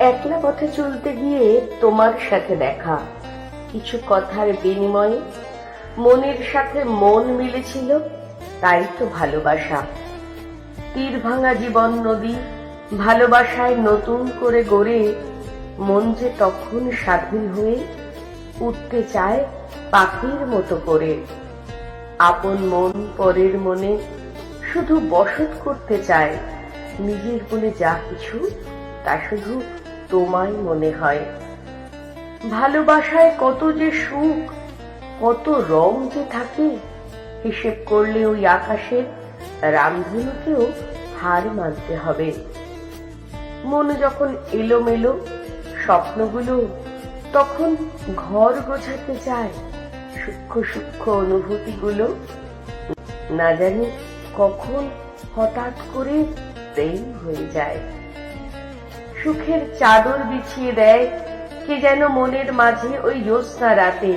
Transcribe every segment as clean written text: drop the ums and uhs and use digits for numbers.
একলা পথে চলতে গিয়ে তোমার সাথে দেখা, কিছু কথার বিনিময়ে মনের সাথে মন মিলেছিল, তাই তো ভালোবাসা। তীর ভাঙা জীবন নদী ভালোবাসায় নতুন করে গড়ে, মন যে তখন স্বাধীন হয়ে উঠতে চায় পাখির মতো করে। আপন মন পরের মনে শুধু বসত করতে চায়, নিজের বলে যা কিছু তা শুধু তোমায় মনে হয়। ভালোবাসায় কত যে সুখ, কত রং যে থাকে, হিসেব করলে ওই আকাশের রামধনুকেও হার মানতে হবে। মন যখন এলোমেলো স্বপ্নগুলো, তখন ঘর গোছাতে চায় সূক্ষ্ম সূক্ষ্ম অনুভূতিগুলো। না জানি কখন হঠাৎ করে প্রেম হয়ে যায়, সুখের চাদর বিছিয়ে দেয় কে যেন মনের মাঝে ওই জ্যোৎস্না রাতে।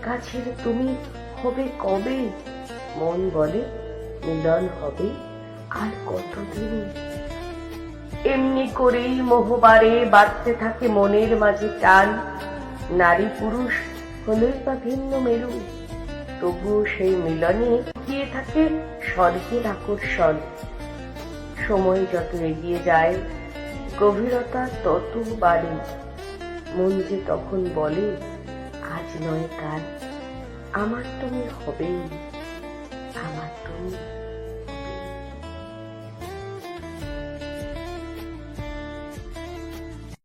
কাছের তুমি হবে কবে, মন বলে মিলন হবে আর কতদিন। এমনি করেই মোহবারে বাড়তে থাকে মনের মাঝে টান। নারী পুরুষ হলেই বা ভিন্ন মেরু, তবুও সেই মিলনে গিয়ে থাকে স্বর্গের আকর্ষণ। সময় যত এগিয়ে যায় গভীরতা তত বাড়ে, মন যে তখন বলে আজ নয় কাল আমার তুমি হবেই, আমার তুমি।